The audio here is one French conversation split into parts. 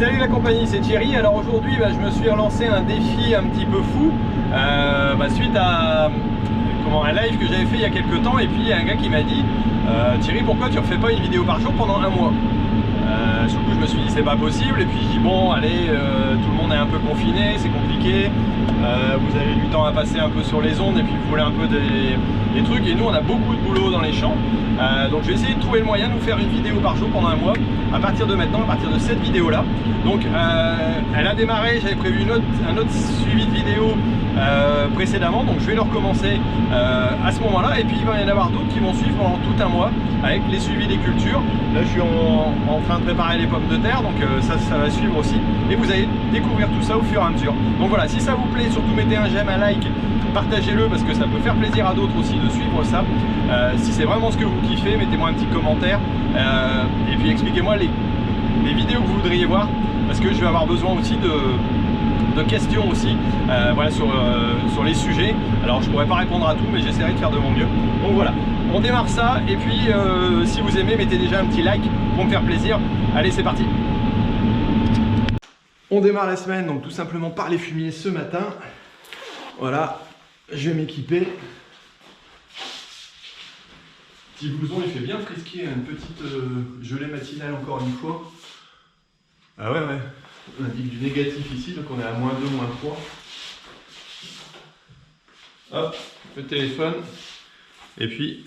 Salut la compagnie, c'est Thierry. Alors aujourd'hui je me suis relancé un défi un petit peu fou suite à un live que j'avais fait il y a quelques temps, et puis il y a un gars qui m'a dit Thierry, pourquoi tu refais pas une vidéo par jour pendant un mois? Sur le coup je me suis dit c'est pas possible, et puis je dis bon allez, tout le monde est un peu confiné, c'est compliqué, vous avez du temps à passer un peu sur les ondes, et puis vous voulez un peu des trucs, et nous on a beaucoup de boulot dans les champs, donc je vais essayer de trouver le moyen de vous faire une vidéo par jour pendant un mois à partir de maintenant, à partir de cette vidéo là. Donc elle a démarré, j'avais prévu un autre suivi de vidéo précédemment, donc je vais le recommencer à ce moment là, et puis il va y en avoir d'autres qui vont suivre pendant tout un mois avec les suivis des cultures. Là je suis en train de préparer les pommes de terre, donc ça va suivre aussi, et vous allez découvrir tout ça au fur et à mesure. Donc voilà, si ça vous plaît, surtout mettez un j'aime, un like, partagez-le parce que ça peut faire plaisir à d'autres aussi de suivre ça. Si c'est vraiment ce que vous kiffez, mettez-moi un petit commentaire, et puis expliquez-moi les vidéos que vous voudriez voir, parce que je vais avoir besoin aussi de questions aussi, voilà, sur les sujets. Alors je pourrais pas répondre à tout, mais j'essaierai de faire de mon mieux. Donc voilà, on démarre ça, et puis si vous aimez, mettez déjà un petit like pour me faire plaisir. Allez, c'est parti. On démarre la semaine donc tout simplement par les fumiers ce matin. Voilà, je vais m'équiper. Petit blouson, il fait bien frisquer, une petite gelée matinale encore une fois. Ah ouais, on indique du négatif ici, donc on est à -2, -3. Hop, le téléphone, et puis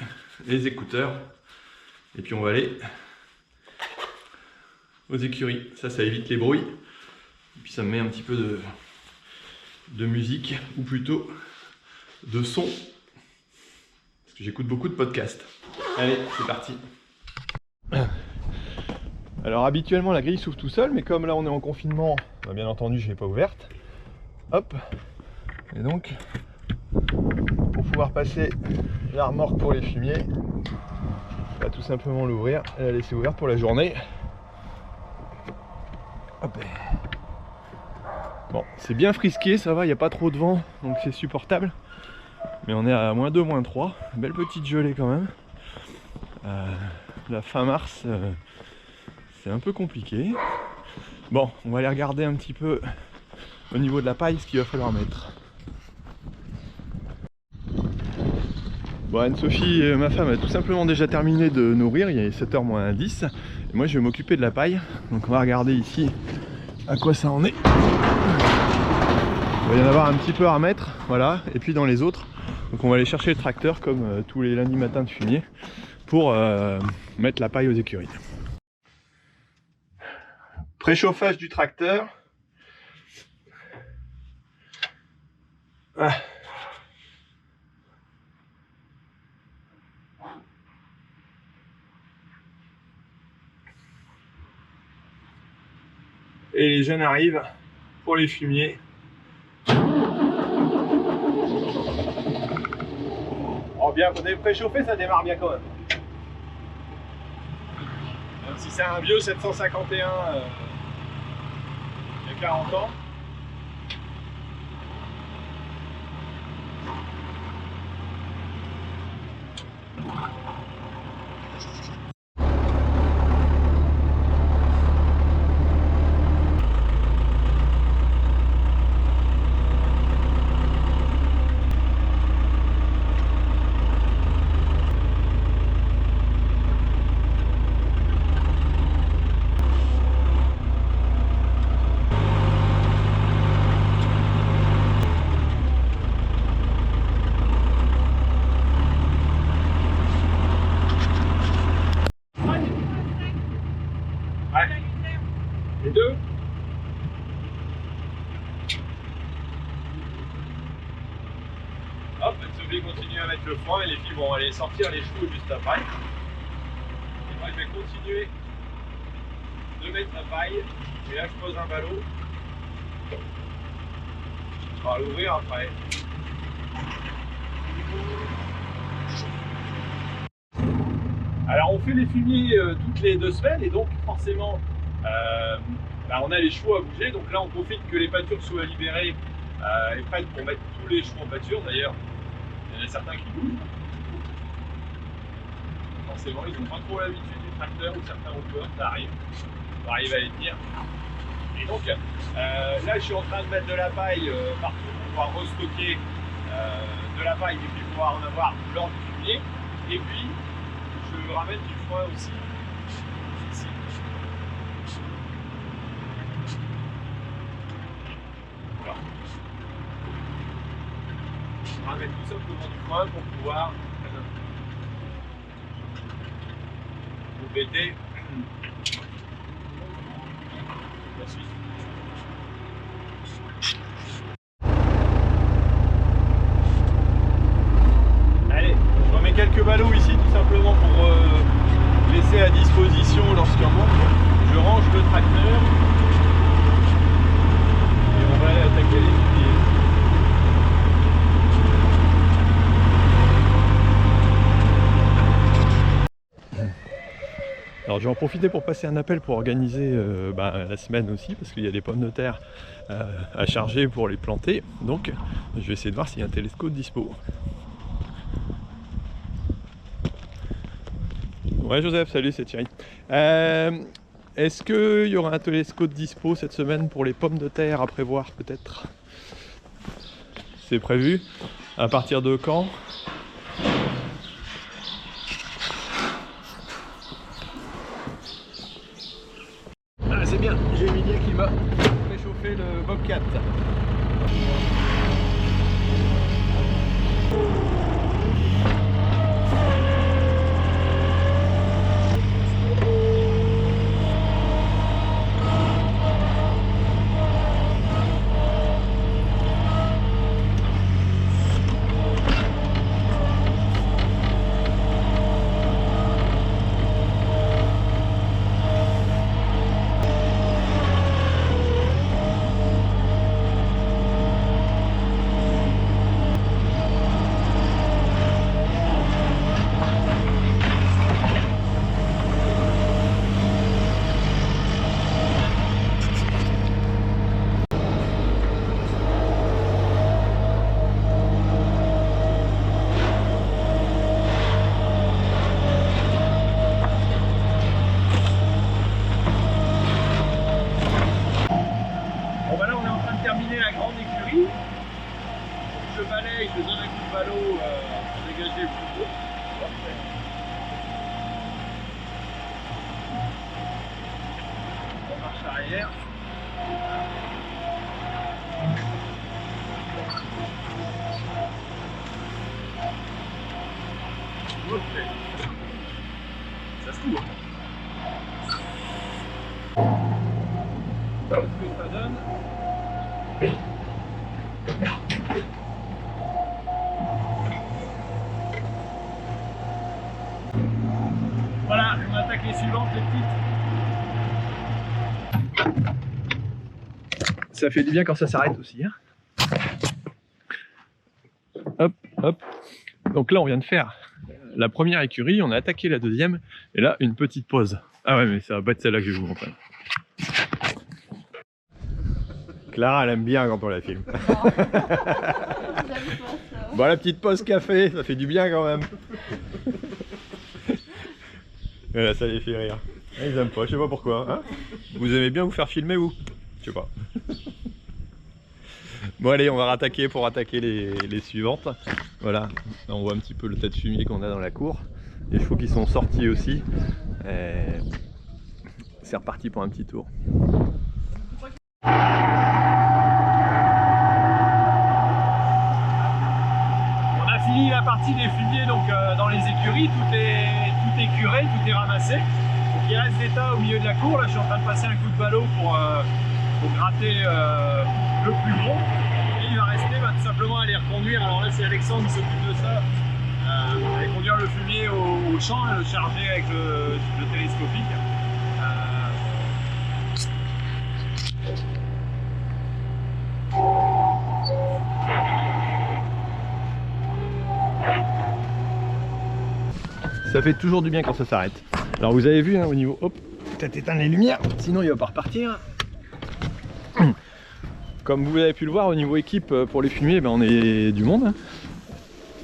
les écouteurs, et puis on va aller aux écuries. Ça évite les bruits, et puis ça me met un petit peu de musique, ou plutôt de son, parce que j'écoute beaucoup de podcasts. Allez, c'est parti. Alors habituellement la grille s'ouvre tout seul, mais comme là on est en confinement, bien entendu je ne l'ai pas ouverte. Hop, et donc pour pouvoir passer la remorque pour les fumiers, on va tout simplement l'ouvrir et la laisser ouverte pour la journée. Hop. Bon, c'est bien frisqué, ça va, il n'y a pas trop de vent, donc c'est supportable. Mais on est à -2, -3, belle petite gelée quand même. La fin mars, c'est un peu compliqué. Bon, on va aller regarder un petit peu au niveau de la paille ce qu'il va falloir mettre. Bon, Anne-Sophie, ma femme, a tout simplement déjà terminé de nourrir, il est 7h moins 10. Et moi je vais m'occuper de la paille. Donc on va regarder ici à quoi ça en est. Il va y en avoir un petit peu à remettre, voilà, et puis dans les autres. Donc on va aller chercher le tracteur comme tous les lundis matins de fumier pour mettre la paille aux écuries. Préchauffage du tracteur. Ah. Et les jeunes arrivent pour les fumiers. Oh bien, vous avez préchauffé, ça démarre bien quand même. Même si c'est un vieux 751 il y a 40 ans. Les deux. Hop, Sophie continue à mettre le foin, et les filles vont aller sortir les chevaux juste après. Et moi je vais continuer de mettre la paille, et là je pose un ballot. On va l'ouvrir après. Alors on fait les fumiers toutes les 2 semaines, et donc forcément on a les chevaux à bouger. Donc là on profite que les pâtures soient libérées et prêtes pour mettre tous les chevaux en pâture. D'ailleurs il y en a certains qui bougent. Forcément ils n'ont pas trop l'habitude du tracteur, ou certains rouleurs, ça arrive à les tenir. Et donc là je suis en train de mettre de la paille partout pour pouvoir restocker de la paille et puis pouvoir en avoir lors du fumier. Et puis je ramène du foin aussi ici. Voilà. Je ramène tout simplement du foin pour pouvoir compléter la suite. Allez, je remets quelques ballots ici tout simplement pour laisser à disposition lorsqu'un manque. Je range le tracteur et on va aller attaquer les filiers. Alors je vais en profiter pour passer un appel pour organiser la semaine aussi, parce qu'il y a des pommes de terre à charger pour les planter. Donc je vais essayer de voir s'il y a un télescope dispo. Ouais Joseph, salut, c'est Thierry. Est-ce qu'il y aura un télescope dispo cette semaine pour les pommes de terre à prévoir peut-être? C'est prévu? À partir de quand? Ah c'est bien, j'ai Emilia qui va réchauffer le Bobcat. Je balaye, je donne un coup de ballot pour dégager le plus gros. On marche arrière. Ok. Ça se trouve. Voilà ce que ça donne. Voilà, on attaque les suivantes, les petites. Ça fait du bien quand ça s'arrête aussi. Hein. Hop, hop. Donc là, on vient de faire la première écurie, on a attaqué la deuxième, et là, une petite pause. Ah ouais, mais ça va pas être celle-là que je vais vous montrer. Clara, elle aime bien quand on la filme. Bon, la petite pause café, ça fait du bien quand même. Voilà, ça les fait rire. Ils aiment pas, je sais pas pourquoi. Hein, vous aimez bien vous faire filmer, vous? Je sais pas. Bon allez, on va rattaquer pour attaquer les suivantes. Voilà, là, on voit un petit peu le tas de fumier qu'on a dans la cour. Les chevaux qui sont sortis aussi. C'est reparti pour un petit tour. On a fini la partie des fumiers donc dans les écuries, tout est curé, tout est ramassé. Donc il reste des tas au milieu de la cour. Là je suis en train de passer un coup de ballot pour gratter le plus gros. Et il va rester tout simplement à les reconduire. Alors là c'est Alexandre qui s'occupe de ça. Aller conduire le fumier au champ et le charger avec le télescopique. Ça fait toujours du bien quand ça s'arrête. Alors vous avez vu hein, au niveau, hop, peut-être éteindre les lumières, sinon il va pas repartir. Comme vous avez pu le voir au niveau équipe pour les fumiers, ben, on est du monde.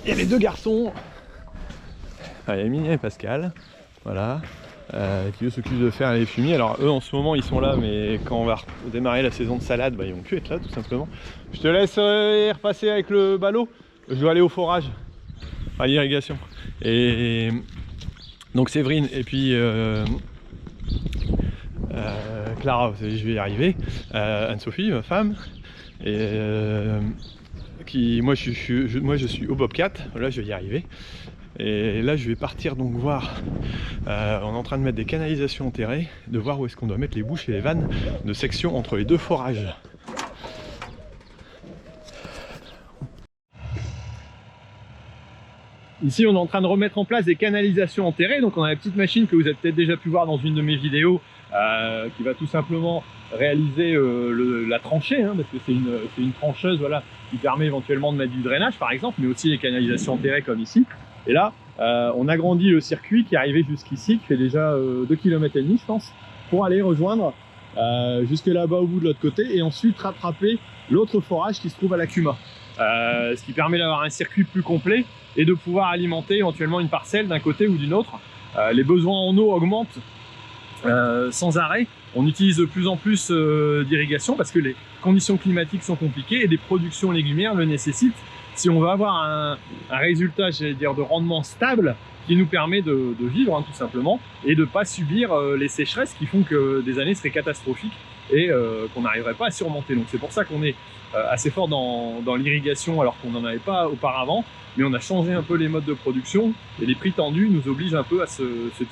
Il y a les deux garçons, il y a Emilia et Pascal, voilà. qui eux s'occupent de faire les fumiers. Alors eux en ce moment ils sont là, mais quand on va démarrer la saison de salade, bah, ils vont plus être là tout simplement. Je te laisse repasser avec le ballot, je dois aller au forage, à l'irrigation. Et donc Séverine et puis Clara, je vais y arriver, Anne-Sophie, ma femme, et moi je suis au Bobcat, là je vais y arriver. Et là je vais partir donc voir, on est en train de mettre des canalisations enterrées, de voir où est-ce qu'on doit mettre les bouches et les vannes de section entre les deux forages. Ici on est en train de remettre en place des canalisations enterrées, donc on a la petite machine que vous avez peut-être déjà pu voir dans une de mes vidéos, qui va tout simplement réaliser la tranchée, hein, parce que c'est une trancheuse, voilà, qui permet éventuellement de mettre du drainage par exemple, mais aussi les canalisations enterrées comme ici. Et là, on agrandit le circuit qui est arrivé jusqu'ici, qui fait déjà 2,5 km je pense, pour aller rejoindre jusque là-bas au bout de l'autre côté, et ensuite rattraper l'autre forage qui se trouve à la Cuma. Ce qui permet d'avoir un circuit plus complet et de pouvoir alimenter éventuellement une parcelle d'un côté ou d'une autre. Les besoins en eau augmentent sans arrêt. On utilise de plus en plus d'irrigation parce que les conditions climatiques sont compliquées et des productions légumières le nécessitent. Si on veut avoir un résultat, j'allais dire, de rendement stable qui nous permet de vivre, hein, tout simplement, et de ne pas subir les sécheresses qui font que des années seraient catastrophiques et qu'on n'arriverait pas à surmonter. Donc c'est pour ça qu'on est assez fort dans l'irrigation alors qu'on n'en avait pas auparavant, mais on a changé un peu les modes de production et les prix tendus nous obligent un peu à ce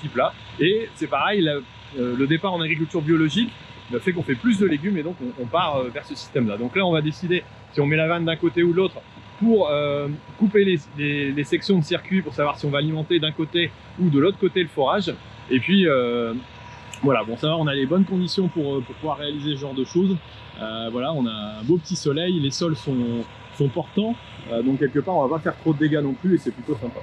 type-là. Et c'est pareil, le départ en agriculture biologique fait qu'on fait plus de légumes et donc on part vers ce système-là. Donc là on va décider si on met la vanne d'un côté ou de l'autre pour couper les sections de circuit pour savoir si on va alimenter d'un côté ou de l'autre côté le forage. Et puis voilà, bon ça va, on a les bonnes conditions pour pouvoir réaliser ce genre de choses. Voilà, on a un beau petit soleil, les sols sont portants, donc quelque part on va pas faire trop de dégâts non plus et c'est plutôt sympa.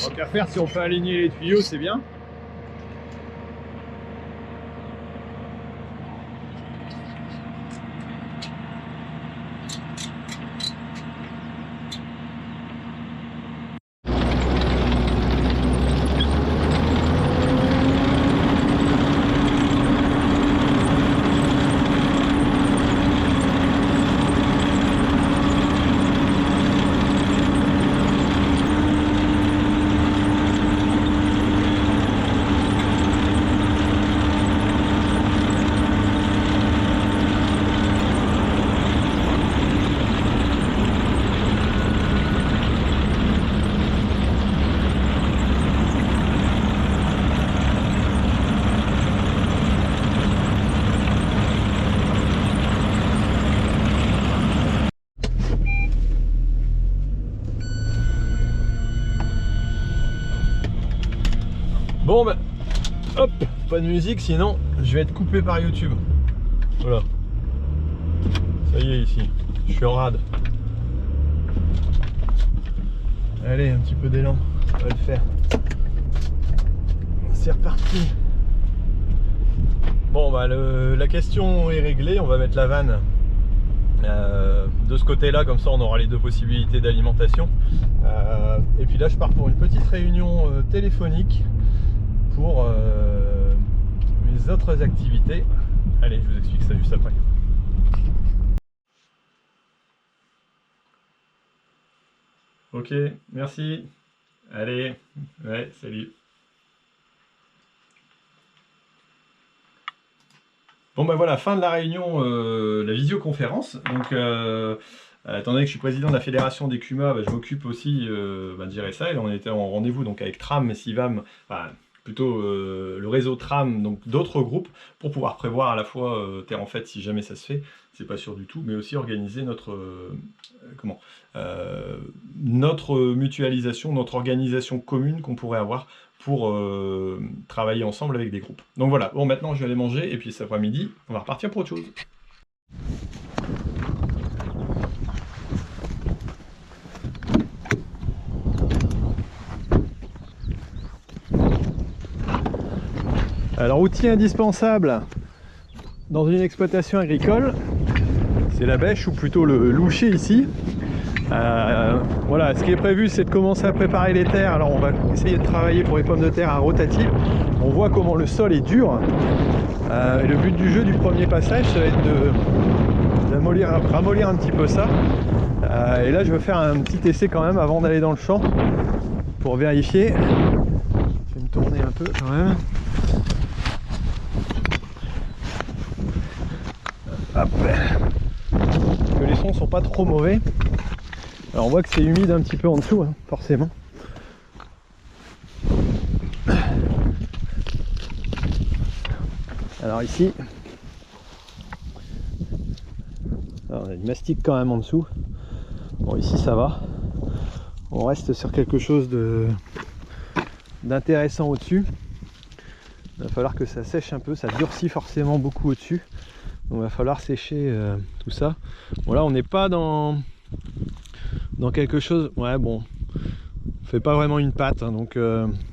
Donc à faire, si on peut aligner les tuyaux, c'est bien. Bon ben, hop, pas de musique sinon je vais être coupé par YouTube. Voilà. Ça y est ici, je suis en rade. Allez, un petit peu d'élan, ça va le faire. C'est reparti. Bon bah la question est réglée, on va mettre la vanne de ce côté là, comme ça on aura les deux possibilités d'alimentation. Et puis là je pars pour une petite réunion téléphonique pour mes autres activités. Allez, je vous explique ça juste après. Ok, merci. Allez, ouais, salut. Bon ben voilà, fin de la réunion, la visioconférence. Donc étant donné que je suis président de la fédération des CUMA, je m'occupe aussi de gérer ça. Et là, on était en rendez-vous donc avec Tram, Sivam, plutôt le réseau Tram, donc d'autres groupes, pour pouvoir prévoir à la fois Terre en fait si jamais ça se fait, c'est pas sûr du tout, mais aussi organiser notre notre mutualisation, notre organisation commune qu'on pourrait avoir pour travailler ensemble avec des groupes. Donc voilà, bon maintenant je vais aller manger et puis cet après-midi on va repartir pour autre chose. Alors outil indispensable dans une exploitation agricole, c'est la bêche ou plutôt le loucher ici. Voilà, ce qui est prévu, c'est de commencer à préparer les terres. Alors on va essayer de travailler pour les pommes de terre à rotative. On voit comment le sol est dur. Et le but du jeu du premier passage, ça va être de ramollir un petit peu ça. Et là je vais faire un petit essai quand même avant d'aller dans le champ pour vérifier. Je vais me tourner un peu quand même. Hop. Que les sons sont pas trop mauvais. Alors on voit que c'est humide un petit peu en dessous, hein, forcément. Alors ici, alors on a du mastic quand même en dessous. Bon, ici ça va. On reste sur quelque chose d'intéressant au-dessus. Il va falloir que ça sèche un peu, ça durcit forcément beaucoup au-dessus. Donc il va falloir sécher tout ça. Bon là on n'est pas dans quelque chose, ouais bon, on fait pas vraiment une pâte, hein, donc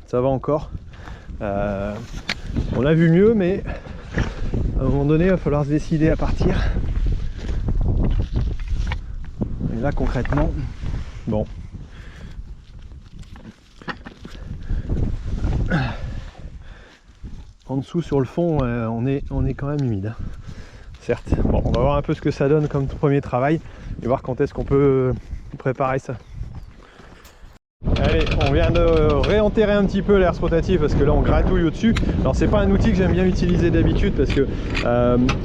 ça va encore. On a vu mieux, mais à un moment donné il va falloir se décider à partir. Et là concrètement, bon. En dessous sur le fond, on est quand même humide. Certes. Bon, on va voir un peu ce que ça donne comme premier travail et voir quand est-ce qu'on peut préparer ça. Allez, on vient de réenterrer un petit peu l'herse rotative parce que là on gratouille au-dessus. Alors c'est pas un outil que j'aime bien utiliser d'habitude parce que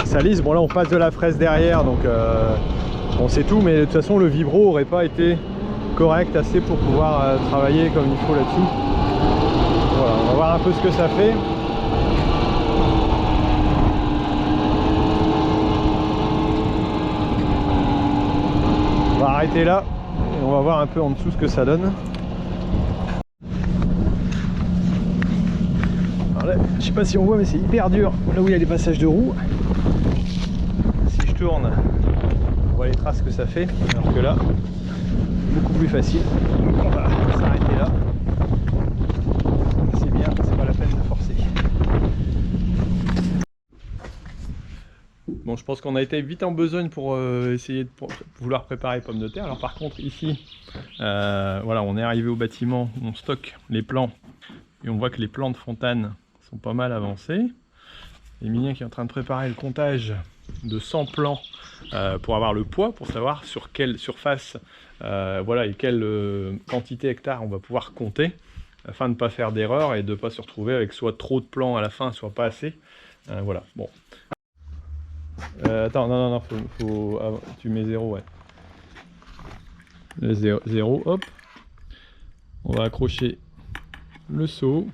ça lisse. Bon là on passe de la fraise derrière, donc on sait tout, mais de toute façon le vibro aurait pas été correct assez pour pouvoir travailler comme il faut là-dessus. Voilà, on va voir un peu ce que ça fait. On va arrêter là et on va voir un peu en dessous ce que ça donne. Alors là, je sais pas si on voit, mais c'est hyper dur là où il y a les passages de roues. Si je tourne, on voit les traces que ça fait, alors que là, beaucoup plus facile. Donc on va s'arrêter là. C'est bien, c'est pas la peine de forcer. Bon, je pense qu'on a été vite en besogne pour essayer de vouloir préparer les pommes de terre. Alors par contre ici, voilà, on est arrivé au bâtiment, on stocke les plants et on voit que les plants de Fontane sont pas mal avancés. Émilien qui est en train de préparer le comptage de 100 plants pour avoir le poids, pour savoir sur quelle surface, voilà, et quelle quantité hectares on va pouvoir compter, afin de ne pas faire d'erreur et de ne pas se retrouver avec soit trop de plants à la fin, soit pas assez. Voilà, bon. Attends, non, faut tu mets 0, ouais. Le 0, hop. On va accrocher le seau.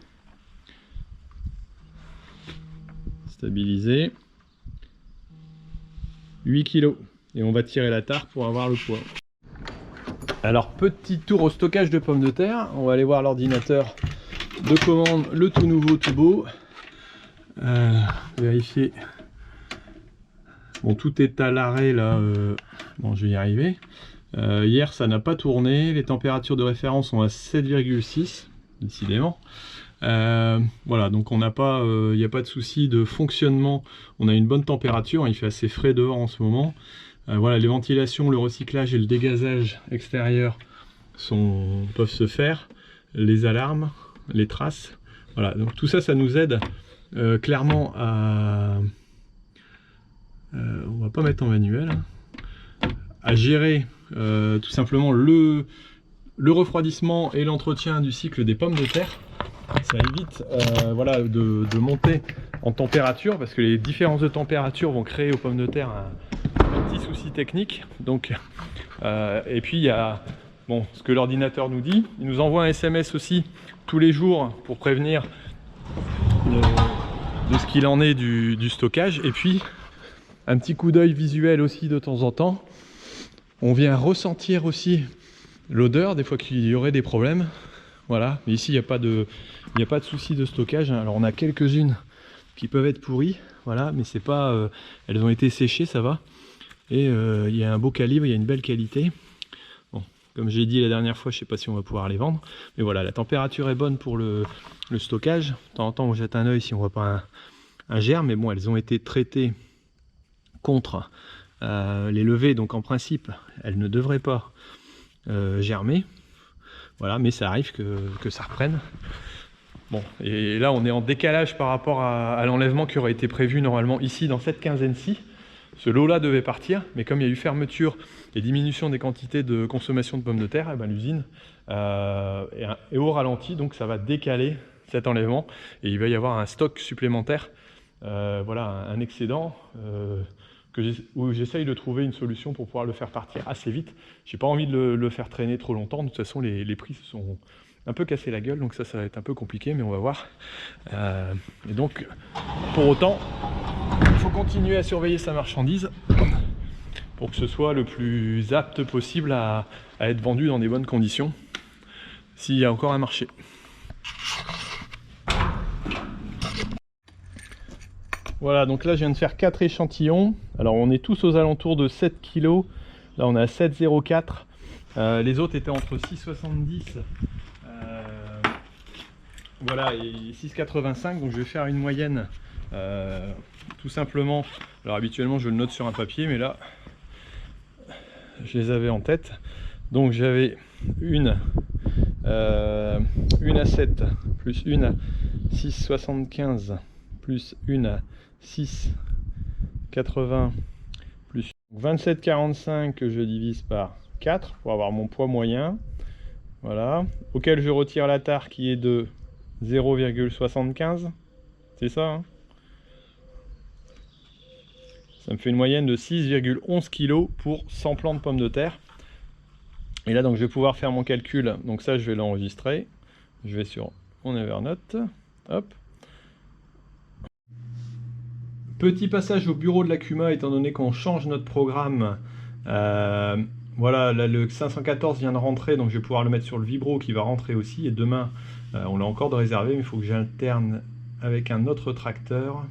Stabiliser. 8 kg. Et on va tirer la tare pour avoir le poids. Alors, petit tour au stockage de pommes de terre. On va aller voir l'ordinateur de commande, le tout nouveau, tout beau. Vérifier. Bon, tout est à l'arrêt là, bon je vais y arriver. Hier ça n'a pas tourné, les températures de référence sont à 7,6, décidément. Voilà, donc on n'a pas, il n'y a pas de souci de fonctionnement, on a une bonne température, il fait assez frais dehors en ce moment. Voilà, les ventilations, le recyclage et le dégazage extérieur peuvent se faire, les alarmes, les traces. Voilà, donc tout ça, ça nous aide clairement à... on va pas mettre en manuel, à gérer tout simplement le refroidissement et l'entretien du cycle des pommes de terre. Ça évite voilà, de monter en température parce que les différences de température vont créer aux pommes de terre un petit souci technique. Donc, et puis il y a bon, ce que l'ordinateur nous dit, il nous envoie un SMS aussi tous les jours pour prévenir de ce qu'il en est du stockage, et puis un petit coup d'œil visuel aussi de temps en temps. On vient ressentir aussi l'odeur, des fois qu'il y aurait des problèmes. Voilà, mais ici il n'y a pas de souci de stockage. Alors on a quelques-unes qui peuvent être pourries, voilà, mais c'est pas, elles ont été séchées, ça va. Et il y a un beau calibre, il y a une belle qualité. Bon, comme j'ai dit la dernière fois, je ne sais pas si on va pouvoir les vendre, mais voilà, la température est bonne pour le stockage. De temps en temps on jette un œil si on voit pas un germe, mais bon, elles ont été traitées contre les levées, donc en principe elles ne devraient pas germer. Voilà, mais ça arrive que ça reprenne. Bon, et là on est en décalage par rapport à l'enlèvement qui aurait été prévu normalement ici dans cette quinzaine-ci. Ce lot-là devait partir, mais comme il y a eu fermeture et diminution des quantités de consommation de pommes de terre, eh ben, l'usine est au ralenti, donc ça va décaler cet enlèvement et il va y avoir un stock supplémentaire, voilà, un excédent où j'essaye de trouver une solution pour pouvoir le faire partir assez vite. J'ai pas envie de le faire traîner trop longtemps, de toute façon les prix se sont un peu cassé la gueule, donc ça va être un peu compliqué, mais on va voir. Et donc, pour autant, il faut continuer à surveiller sa marchandise pour que ce soit le plus apte possible à être vendu dans des bonnes conditions, s'il y a encore un marché. Voilà, donc là je viens de faire 4 échantillons. Alors on est tous aux alentours de 7 kg. Là on est à 7,04. Les autres étaient entre 6,70 voilà, et 6,85. Donc je vais faire une moyenne tout simplement. Alors habituellement je le note sur un papier, mais là je les avais en tête. Donc j'avais une à 7 plus une à 6,75 plus une à 6,80 plus 27,45 que je divise par 4 pour avoir mon poids moyen. Voilà, auquel je retire la tare qui est de 0,75. C'est ça, hein? Ça me fait une moyenne de 6,11 kg pour 100 plants de pommes de terre. Et là donc je vais pouvoir faire mon calcul. Donc ça je vais l'enregistrer. Je vais sur mon Evernote. Hop. Petit passage au bureau de l'Accuma, étant donné qu'on change notre programme. Voilà, là, le 514 vient de rentrer, donc je vais pouvoir le mettre sur le vibro qui va rentrer aussi. Et demain, on l'a encore de réservé, mais il faut que j'alterne avec un autre tracteur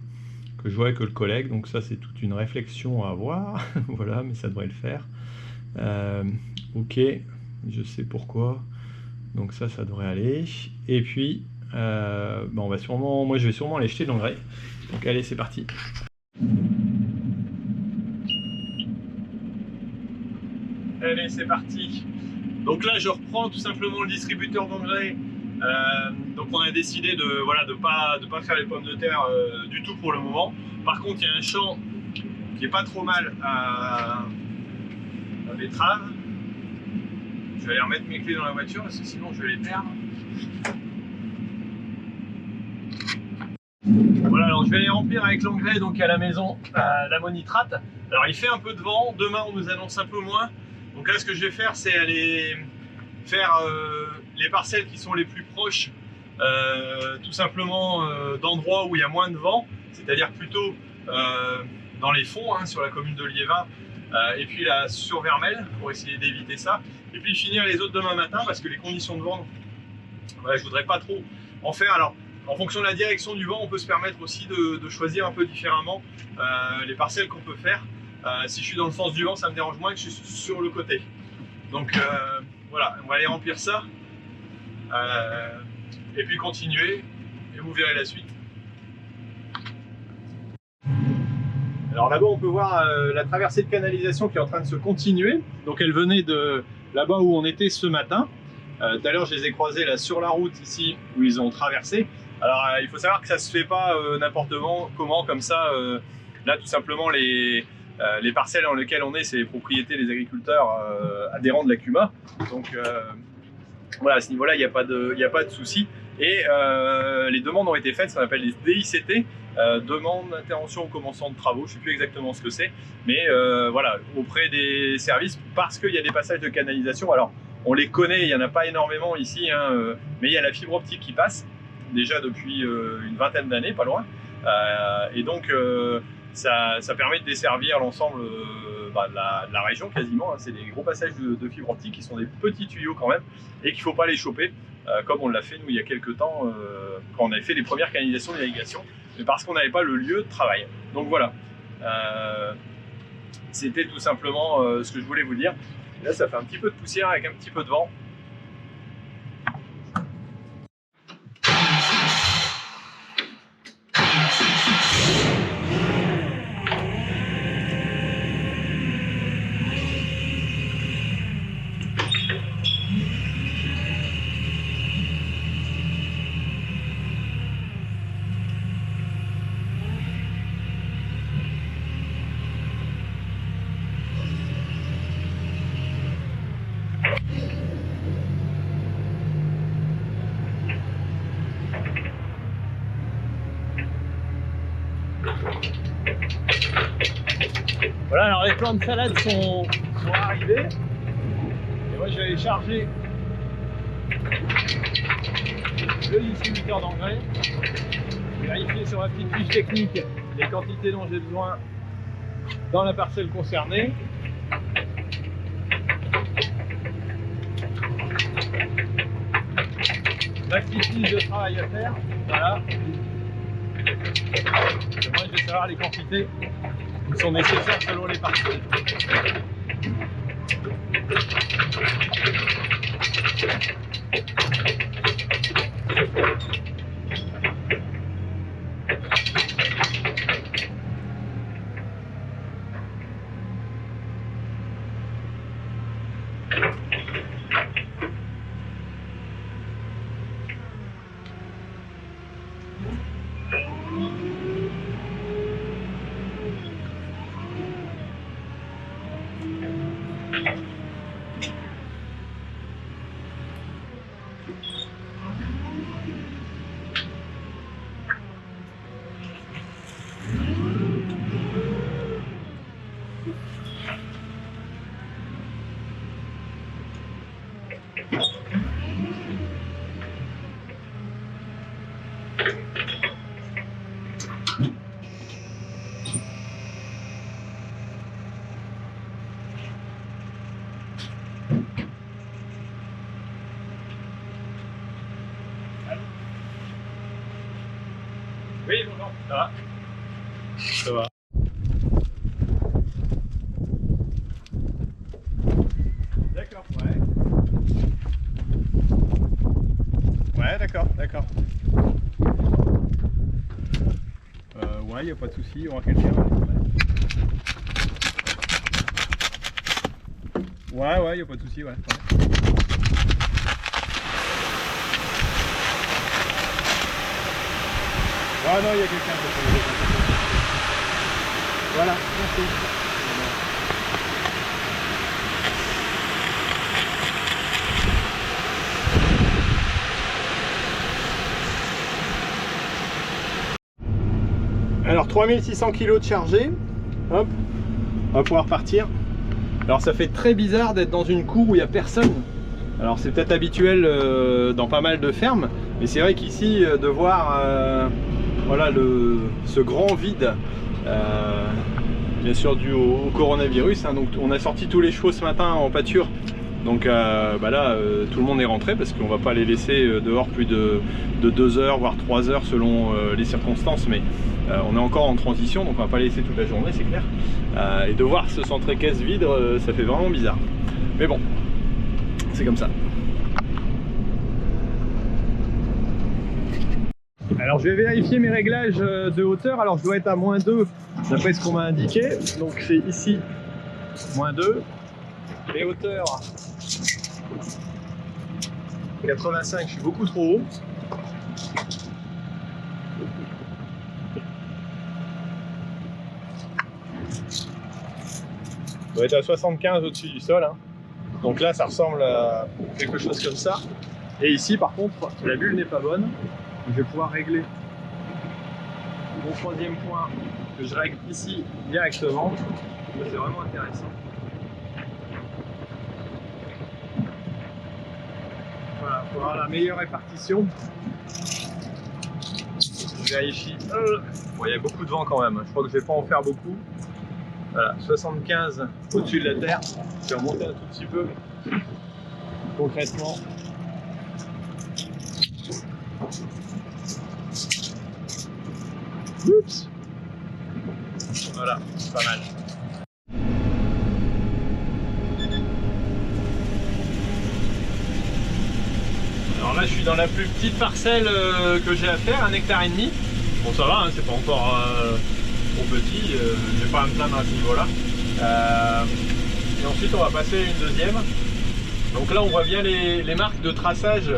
que je vois avec le collègue. Donc ça, c'est toute une réflexion à avoir. Voilà, mais ça devrait le faire. Ok, je sais pourquoi. Donc ça devrait aller. Et puis, on va sûrement, moi je vais sûrement aller jeter de l'engrais. Donc allez, c'est parti. Allez, c'est parti. Donc là, je reprends tout simplement le distributeur d'engrais. Donc on a décidé de voilà de pas faire les pommes de terre du tout pour le moment. Par contre, il y a un champ qui est pas trop mal à betterave. Je vais aller remettre mes clés dans la voiture parce que sinon je vais les perdre. Voilà, alors je vais les remplir avec l'engrais donc à la maison, l'ammonitrate. Alors il fait un peu de vent, demain on nous annonce un peu moins. Donc là ce que je vais faire c'est aller faire les parcelles qui sont les plus proches tout simplement d'endroits où il y a moins de vent, c'est-à-dire plutôt dans les fonds, hein, sur la commune de Liévin et puis là sur Vermelles pour essayer d'éviter ça. Et puis finir les autres demain matin parce que les conditions de vent, voilà, je voudrais pas trop en faire. Alors en fonction de la direction du vent, on peut se permettre aussi de choisir un peu différemment les parcelles qu'on peut faire. Si je suis dans le sens du vent, ça me dérange moins que je suis sur le côté. Donc voilà, on va aller remplir ça et puis continuer et vous verrez la suite. Alors là-bas, on peut voir la traversée de canalisation qui est en train de se continuer. Donc elle venait de là-bas où on était ce matin. Tout à l'heure, je les ai croisés là sur la route ici où ils ont traversé. Alors il faut savoir que ça se fait pas n'importe comment comme ça. Là tout simplement les parcelles dans lesquelles on est, c'est les propriétés des agriculteurs adhérents de l'Accuma. Donc voilà, à ce niveau-là, il n'y a pas de souci. Et les demandes ont été faites, ce qu'on appelle les DICT, demande d'intervention au commencement de travaux, je ne sais plus exactement ce que c'est, mais voilà, auprès des services, parce qu'il y a des passages de canalisation. Alors on les connaît, il n'y en a pas énormément ici, hein, mais il y a la fibre optique qui passe, déjà depuis une vingtaine d'années, pas loin. Et donc ça permet de desservir l'ensemble de la région quasiment, hein. C'est des gros passages de fibre optique qui sont des petits tuyaux quand même et qu'il ne faut pas les choper comme on l'a fait nous il y a quelques temps quand on avait fait les premières canalisations d'irrigation, mais parce qu'on n'avait pas le lieu de travail. Donc voilà, c'était tout simplement ce que je voulais vous dire. Là ça fait un petit peu de poussière avec un petit peu de vent. Voilà, alors les plants de salade sont arrivés. Et moi je vais aller charger le distributeur d'engrais. Vérifier sur la petite fiche technique les quantités dont j'ai besoin dans la parcelle concernée. La petite liste de travail à faire, voilà. Et moi je vais savoir les quantités qui sont nécessaires selon les parcelles. Oui, bonjour, ça va? Ça va. D'accord, ouais. Ouais, d'accord, d'accord. Ouais, y a pas de souci, il y aura quelqu'un. Ouais, y a pas de souci, ouais. Ah non, il y a quelqu'un. Voilà, merci. Alors 3600 kg de chargé, hop, on va pouvoir partir. Alors ça fait très bizarre d'être dans une cour où il n'y a personne. Alors c'est peut-être habituel dans pas mal de fermes, mais c'est vrai qu'ici de voir voilà ce grand vide, bien sûr dû au coronavirus, hein, donc on a sorti tous les chevaux ce matin en pâture. Donc bah là tout le monde est rentré parce qu'on va pas les laisser dehors plus de 2 heures voire 3 heures selon les circonstances, mais on est encore en transition donc on va pas les laisser toute la journée, c'est clair. Et de voir ce centre équestre vide, ça fait vraiment bizarre, mais bon, c'est comme ça. Alors je vais vérifier mes réglages de hauteur. Alors je dois être à -2 d'après ce qu'on m'a indiqué, donc c'est ici -2. Les hauteurs 85, je suis beaucoup trop haut. Je dois être à 75 au-dessus du sol, hein. Donc là ça ressemble à quelque chose comme ça. Et ici par contre la bulle n'est pas bonne. Je vais pouvoir régler mon troisième point que je règle ici directement. C'est vraiment intéressant. Voilà, pour avoir la meilleure répartition. Je vérifie. Bon, il y a beaucoup de vent quand même. Je crois que je ne vais pas en faire beaucoup. Voilà, 75 au-dessus de la terre. Je vais remonter un tout petit peu. Concrètement. Oups. Voilà, c'est pas mal. Alors là je suis dans la plus petite parcelle que j'ai à faire, 1,5 hectare. Bon ça va, hein, c'est pas encore trop petit, j'ai pas à me plaindre à ce niveau là. Et ensuite on va passer une deuxième. Donc là on voit bien les marques de traçage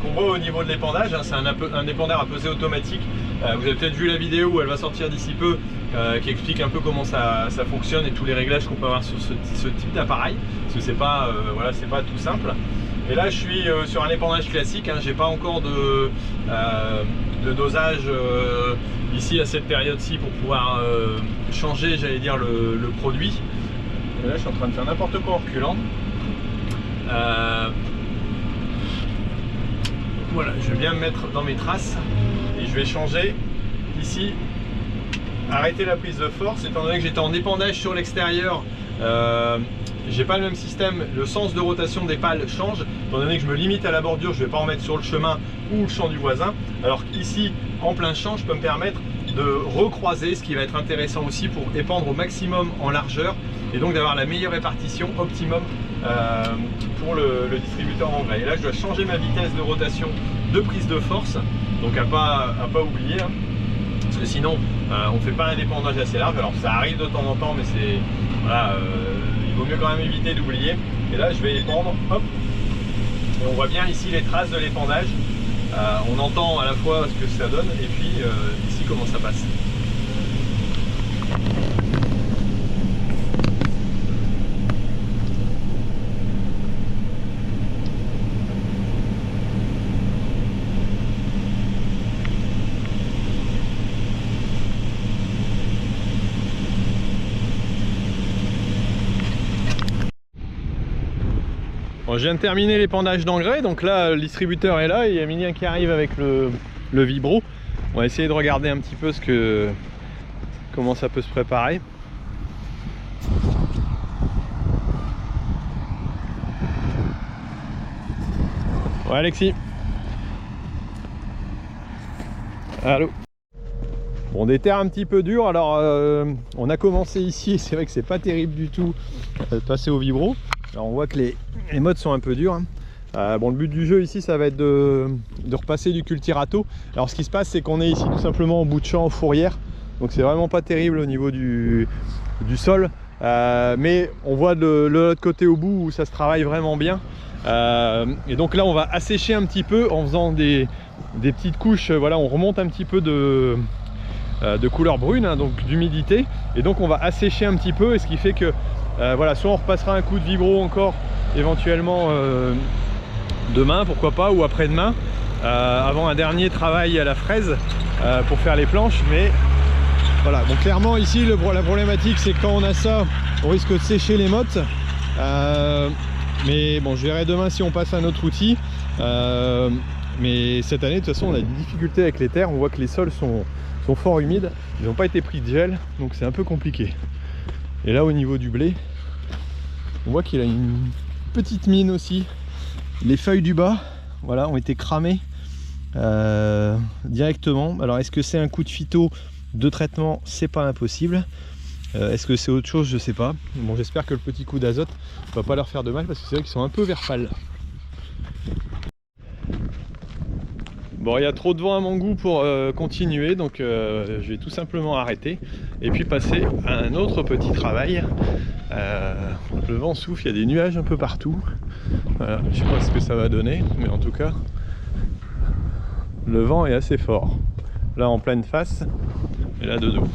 qu'on voit au niveau de l'épandage, hein. C'est un épandeur à pesée automatique. Vous avez peut-être vu la vidéo où elle va sortir d'ici peu qui explique un peu comment ça fonctionne et tous les réglages qu'on peut avoir sur ce type d'appareil, parce que c'est pas, voilà, c'est pas tout simple. Et là je suis sur un épandage classique, hein. J'ai pas encore de dosage ici à cette période-ci pour pouvoir changer, j'allais dire, le produit. Et là je suis en train de faire n'importe quoi en reculant. Voilà, je vais bien me mettre dans mes traces et je vais changer ici, arrêter la prise de force. Étant donné que j'étais en épandage sur l'extérieur, j'ai pas le même système, le sens de rotation des pales change. Étant donné que je me limite à la bordure, je vais pas en mettre sur le chemin ou le champ du voisin. Alors qu'ici, en plein champ, je peux me permettre de recroiser, ce qui va être intéressant aussi pour épandre au maximum en largeur et donc d'avoir la meilleure répartition optimum pour le distributeur d'engrais. Et là je dois changer ma vitesse de rotation de prise de force, donc à pas oublier, hein, parce que sinon on ne fait pas un épandage assez large. Alors ça arrive de temps en temps, mais c'est voilà, il vaut mieux quand même éviter d'oublier. Et là je vais épandre, hop, et on voit bien ici les traces de l'épandage. On entend à la fois ce que ça donne et puis ici comment ça passe. Bon, je viens de terminer l'épandage d'engrais, donc là le distributeur est là et il y a Emilien qui arrive avec le vibro. On va essayer de regarder un petit peu comment ça peut se préparer. Ouais Alexis. Allô. Bon, des terres un petit peu dures, alors on a commencé ici, c'est vrai que c'est pas terrible du tout de passer au vibro. Alors on voit que les modes sont un peu durs, hein. Bon, le but du jeu ici ça va être de repasser du cultirato. Alors ce qui se passe c'est qu'on est ici tout simplement au bout de champ en fourrière, donc c'est vraiment pas terrible au niveau du sol, mais on voit de l'autre côté au bout où ça se travaille vraiment bien. Et donc là on va assécher un petit peu en faisant des petites couches, voilà, on remonte un petit peu de couleur brune, hein, donc d'humidité, et donc on va assécher un petit peu, et ce qui fait que voilà, soit on repassera un coup de vibro encore éventuellement demain, pourquoi pas, ou après-demain, avant un dernier travail à la fraise pour faire les planches. Mais voilà, donc clairement ici la problématique c'est que quand on a ça, on risque de sécher les mottes, mais bon, je verrai demain si on passe à un autre outil. Mais cette année de toute façon on a des difficultés avec les terres, on voit que les sols sont fort humides, ils n'ont pas été pris de gel, donc c'est un peu compliqué. Et là au niveau du blé, on voit qu'il a une petite mine aussi. Les feuilles du bas, voilà, ont été cramées directement. Alors est-ce que c'est un coup de phyto de traitement? C'est pas impossible. Est-ce que c'est autre chose? Je sais pas. Bon, j'espère que le petit coup d'azote va pas leur faire de mal, parce que c'est vrai qu'ils sont un peu vert pâle. Bon, il y a trop de vent à mon goût pour continuer, donc je vais tout simplement arrêter et puis passer à un autre petit travail. Le vent souffle, il y a des nuages un peu partout. Voilà, je sais pas ce que ça va donner, mais en tout cas, le vent est assez fort. Là en pleine face, et là de dos.